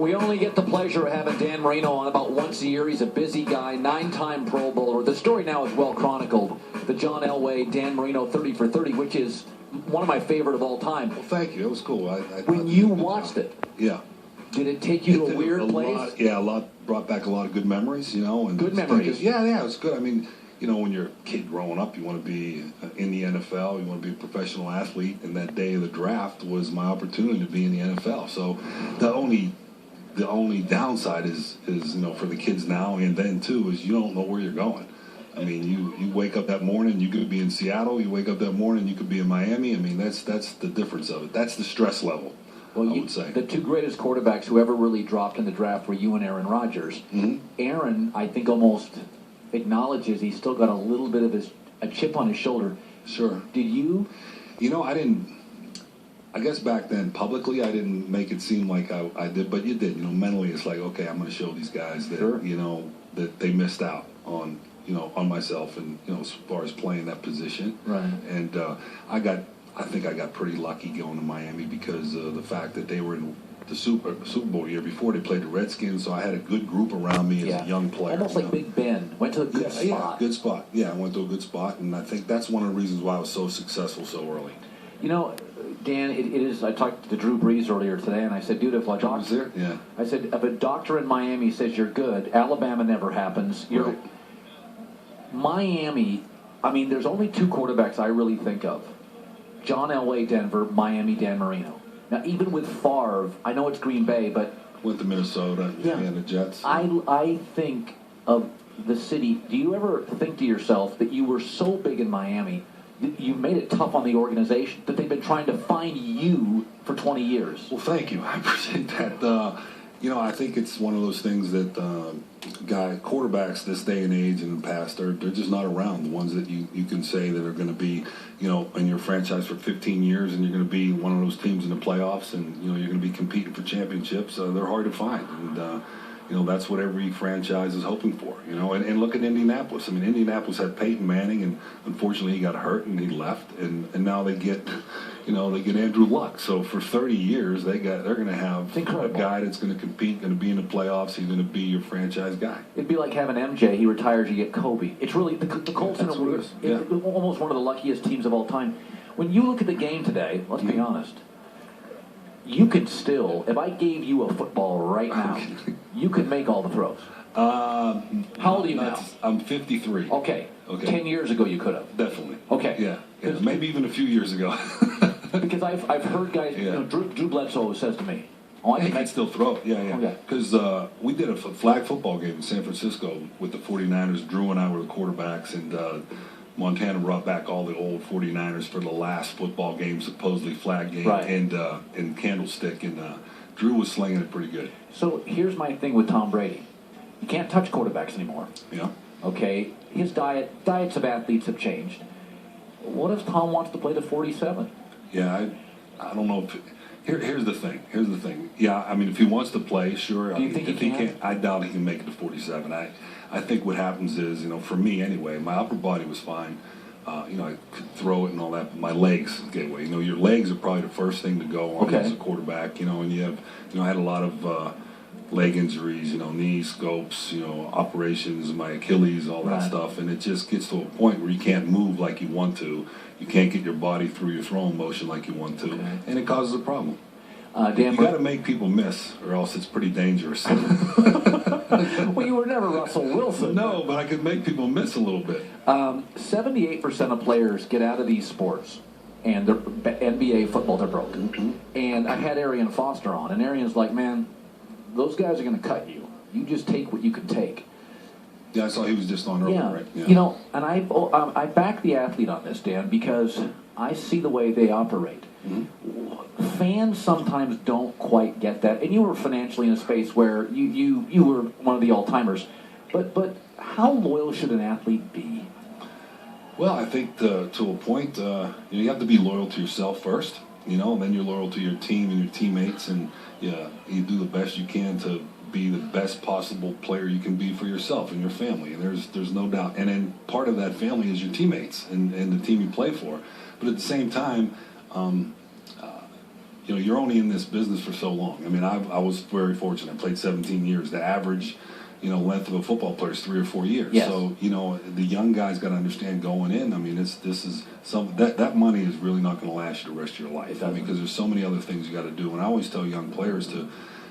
We only get the pleasure of having Dan Marino on about once a year. He's a busy guy, 9-time Pro Bowler. The story now is well chronicled. The John Elway, Dan Marino 30 for 30, which is one of my favorite of all time. Well, thank you. It was cool. When you watched it, yeah, did it take you to a weird place? Brought back a lot of good memories, And good memories. Yeah, it was good. I mean, when you're a kid growing up, you want to be in the NFL, you want to be a professional athlete, and that day of the draft was my opportunity to be in the NFL. So the only downside is for the kids now and then too is you don't know where you're going. I mean, you wake up that morning, you could be in Seattle. You wake up that morning, you could be in Miami. I mean, that's the difference of it. That's the stress level. Well, I would say the two greatest quarterbacks who ever really dropped in the draft were you and Aaron Rodgers. Mm-hmm. Aaron, I think, almost acknowledges he's still got a little bit of a chip on his shoulder. Sure. Did you? I didn't. I guess back then, publicly, I didn't make it seem like I did, but you did. Mentally, it's like, okay, I'm going to show these guys that sure. That they missed out on on myself and as far as playing that position. Right. And I think I got pretty lucky going to Miami because of the fact that they were in the Super Bowl year before they played the Redskins, so I had a good group around me as a young player. Almost like Big Ben. Went to a good spot. Yeah, good spot. Yeah, I went to a good spot, and I think that's one of the reasons why I was so successful so early. Dan, it is. I talked to Drew Brees earlier today, and I said, dude, if a doctor, yeah. I said, if a doctor in Miami says you're good, Alabama never happens. Right. Miami, I mean, there's only two quarterbacks I really think of. John Elway, Denver, Miami, Dan Marino. Now, even with Favre, I know it's Green Bay, but... Went to Minnesota and the Jets. I think of the city. Do you ever think to yourself that you were so big in Miami, that you made it tough on the organization, that they've been trying to find you for 20 years? Well, thank you. I appreciate that. I think it's one of those things that quarterbacks this day and age and in the past, they're just not around. The ones that you can say that are going to be, in your franchise for 15 years and you're going to be one of those teams in the playoffs and, you're going to be competing for championships, they're hard to find. And, that's what every franchise is hoping for, And look at Indianapolis. I mean, Indianapolis had Peyton Manning, and unfortunately he got hurt and he left. And now they get, they get Andrew Luck. So for 30 years, they're going to have a guy that's going to compete, going to be in the playoffs. He's going to be your franchise guy. It'd be like having MJ. He retires, you get Kobe. It's really the Colts are almost one of the luckiest teams of all time. When you look at the game today, let's be honest. You could still, if I gave you a football right now, you could make all the throws. How old are you now? I'm 53. Okay. 10 years ago you could have. Definitely. Okay. Yeah. Maybe even a few years ago. Because I've heard guys, Drew Bledsoe says to me, I can still throw it. Yeah. Because we did a flag football game in San Francisco with the 49ers. Drew and I were the quarterbacks, and Montana brought back all the old 49ers for the last football game, supposedly flag game, right. and Candlestick, and Drew was slinging it pretty good. So here's my thing with Tom Brady. You can't touch quarterbacks anymore. Yeah. Okay? His diets of athletes have changed. What if Tom wants to play to 47? Yeah, I don't know if... Here's the thing. Yeah, I mean, if he wants to play, sure. Do you think if he can? I doubt he can make it to 47. I think what happens is, for me anyway, my upper body was fine. I could throw it and all that, but my legs gave way. Your legs are probably the first thing to go on as a quarterback, and you have, I had a lot of leg injuries, knee scopes, operations, my Achilles, all that stuff, and it just gets to a point where you can't move like you want to. You can't get your body through your throwing motion like you want to, and it causes a problem. You got to make people miss, or else it's pretty dangerous. Well, you were never Russell Wilson. No, but I could make people miss a little bit. 78% of players get out of these sports, and they're NBA football, they're broken. Mm-hmm. And I had Arian Foster on, and Arian's like, man, those guys are going to cut you. You just take what you can take. Yeah, I saw he was just on earlier, right? Yeah. And I back the athlete on this, Dan, because I see the way they operate. Mm-hmm. Fans sometimes don't quite get that, and you were financially in a space where you were one of the all-timers. But how loyal should an athlete be? Well, I think to a point, you have to be loyal to yourself first, and then you're loyal to your team and your teammates, and you do the best you can to be the best possible player you can be for yourself and your family, and there's no doubt. And then part of that family is your teammates and the team you play for. But at the same time, you're only in this business for so long. I mean, I was very fortunate. I played 17 years. The average, length of a football player is 3 or 4 years. Yes. So, the young guys got to understand going in. I mean, this is some that money is really not going to last you the rest of your life. I mean, because there's so many other things you got to do. And I always tell young players to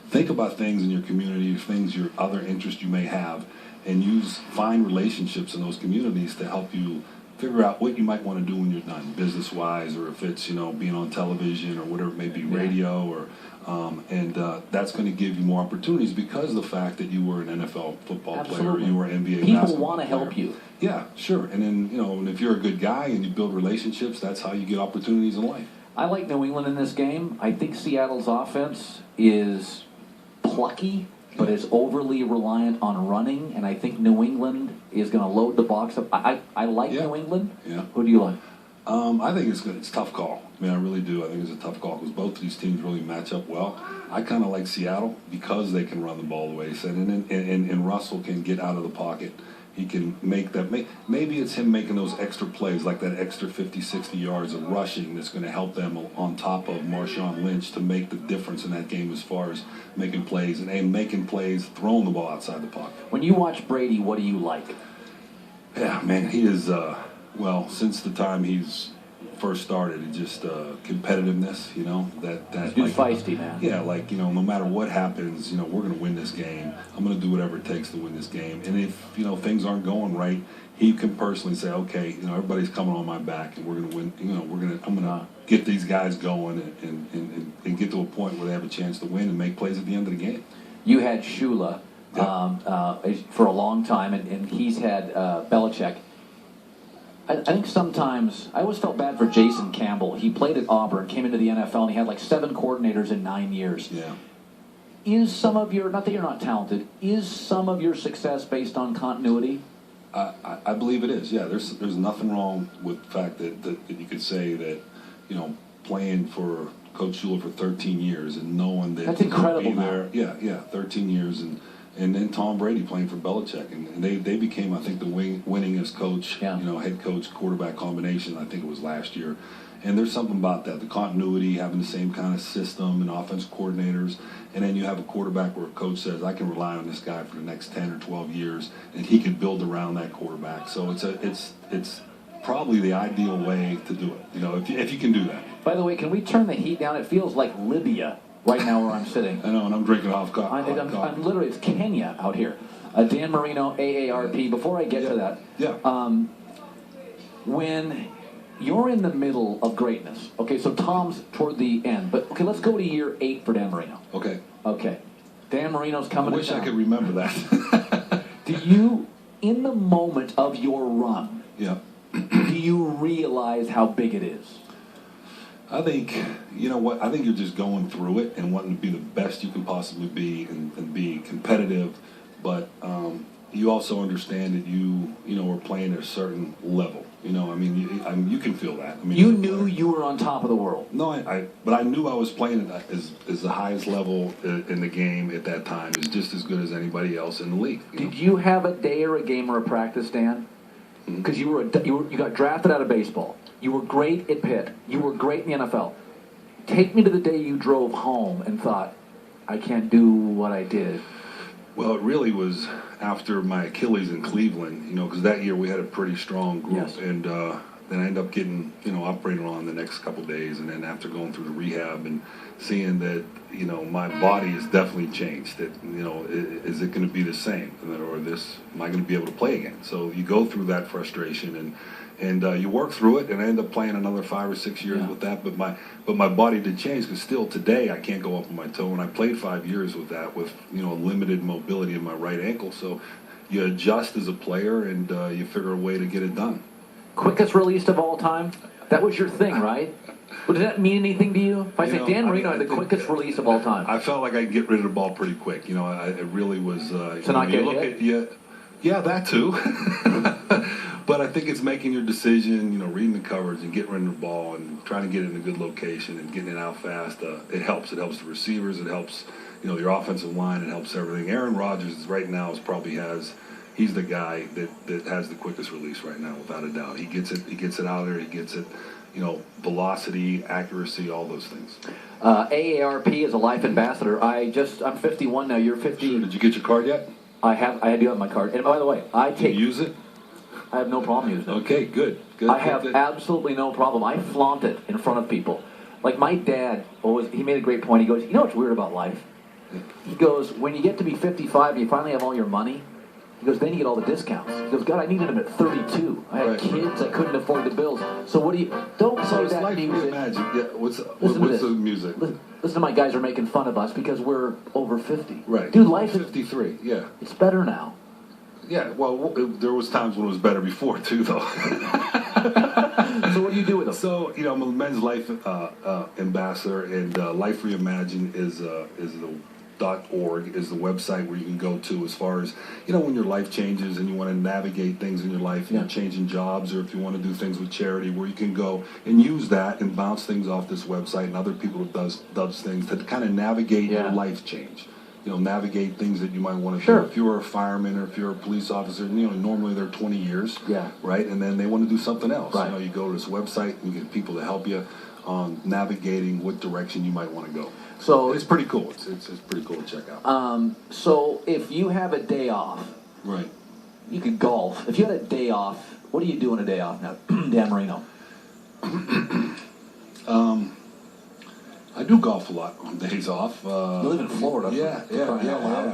think about things in your community, things your other interests you may have, and find relationships in those communities to help you figure out what you might want to do when you're done, business-wise, or if it's being on television or whatever it may be, radio, or that's going to give you more opportunities because of the fact that you were an NFL football player, or you were an NBA People basketball want to player. help you. Yeah, sure. And then and if you're a good guy and you build relationships, that's how you get opportunities in life. I like New England in this game. I think Seattle's offense is plucky, but is overly reliant on running, and I think New England is going to load the box up. I like New England. Yeah. Who do you like? I think it's good. It's a tough call. I mean, I really do. I think it's a tough call because both of these teams really match up well. I kind of like Seattle because they can run the ball the way he said, and Russell can get out of the pocket. He can make that. Maybe it's him making those extra plays, like that extra 50, 60 yards of rushing that's going to help them on top of Marshawn Lynch to make the difference in that game as far as making plays and making plays, throwing the ball outside the pocket. When you watch Brady, what do you like? Yeah, man, he is, since the time he's first started, it just competitiveness, that He's feisty, man. Yeah, no matter what happens, we're going to win this game. I'm going to do whatever it takes to win this game. And if, things aren't going right, he can personally say, okay, everybody's coming on my back and we're going to win. I'm going to get these guys going and get to a point where they have a chance to win and make plays at the end of the game. You had Shula for a long time, and he's had Belichick. I think sometimes, I always felt bad for Jason Campbell. He played at Auburn, came into the NFL, and he had like 7 coordinators in 9 years. Yeah. Is some of your, not that you're not talented, is some of your success based on continuity? I believe it is. Yeah, there's nothing wrong with the fact that you could say that, playing for Coach Shula for 13 years and knowing that that's incredible. Be there. Yeah, 13 years and then Tom Brady playing for Belichick, and they became, I think, the winningest coach, head coach quarterback combination. I think it was last year. And there's something about that, the continuity, having the same kind of system and offensive coordinators, and then you have a quarterback where a coach says, I can rely on this guy for the next 10 or 12 years, and he can build around that quarterback. So it's probably the ideal way to do it, if you can do that. By the way, can we turn the heat down? It feels like Libya right now where I'm sitting. I know, and I'm drinking hot coffee. I'm literally, it's Kenya out here. Dan Marino, AARP. Before I get to that, when you're in the middle of greatness, okay, so Tom's toward the end, but okay, let's go to year 8 for Dan Marino. Okay. Dan Marino's coming. I wish I could remember that. Do you, in the moment of your run, do you realize how big it is? I think, I think you're just going through it and wanting to be the best you can possibly be and be competitive, but you also understand that you are playing at a certain level. You can feel that. You knew you were on top of the world. No, but I knew I was playing as the highest level in the game at that time, is just as good as anybody else in the league. Did you have a day or a game or a practice, Dan? Because you got drafted out of baseball. You were great at Pitt. You were great in the NFL. Take me to the day you drove home and thought, I can't do what I did. Well, it really was after my Achilles in Cleveland, because that year we had a pretty strong group. Yes. And then I ended up getting, operated on the next couple of days. And then after going through the rehab and seeing that, my body has definitely changed, that, is it going to be the same? Or am I going to be able to play again? So you go through that frustration and you work through it, and I end up playing another 5 or 6 years with that. But my body did change, because still today I can't go up on my toe, and I played 5 years with that, with limited mobility in my right ankle. So you adjust as a player, and you figure a way to get it done. Quickest released of all time? That was your thing, right? Well, does that mean anything to you? If I say Dan Marino had the quickest release of all time. I felt like I could get rid of the ball pretty quick. It really was. To not get hit? Yeah, that too. But I think it's making your decision, reading the coverage and getting rid of the ball and trying to get it in a good location and getting it out fast. It helps. It helps the receivers. It helps, your offensive line. It helps everything. Aaron Rodgers right now he's the guy that has the quickest release right now, without a doubt. He gets it out there. He gets it, velocity, accuracy, all those things. AARP is a life ambassador. I'm 51 now. You're 50. Sure. Did you get your card yet? I do have my card. And by the way, Do you use it? I have no problem using it. Okay, good. I have absolutely no problem. I flaunt it in front of people. Like my dad he made a great point. He goes, you know what's weird about life? He goes, when you get to be 55 and you finally have all your money, he goes, then you get all the discounts. He goes, God, I needed them at 32. I had kids, I couldn't afford the bills. So don't play that like music. Imagine. Yeah, what's the music? Listen to my guys are making fun of us because we're over 50. Right. Dude, life 53, yeah. It's better now. Yeah, well, there was times when it was better before, too, though. So what do you do with them? So, I'm a men's life ambassador, and Life Reimagined is the .org is the website where you can go to as far as, when your life changes and you want to navigate things in your life, and you're changing jobs, or if you want to do things with charity, where you can go and use that and bounce things off this website and other people that does things to kind of navigate your life change. Navigate things that you might want to do. If you're a fireman or if you're a police officer, normally they're 20 years, right? And then they want to do something else. Right. You go to this website and you get people to help you on navigating what direction you might want to go. So it's pretty cool. It's pretty cool to check out. So if you have a day off, right, you could golf. If you had a day off, what do you do on a day off now, Dan Marino? I do golf a lot on days off. You live in Florida. Yeah,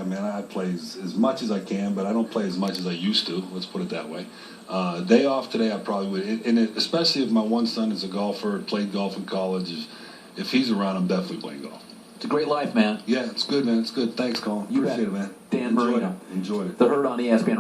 man. I play as much as I can, but I don't play as much as I used to. Let's put it that way. Day off today, I probably would, and especially if my one son is a golfer, played golf in college. If he's around, I'm definitely playing golf. It's a great life, man. Yeah, it's good, man. It's good. Thanks, Colin. You Appreciate bet. it, man. Dan Marino. Enjoyed it. The Herd on ESPN.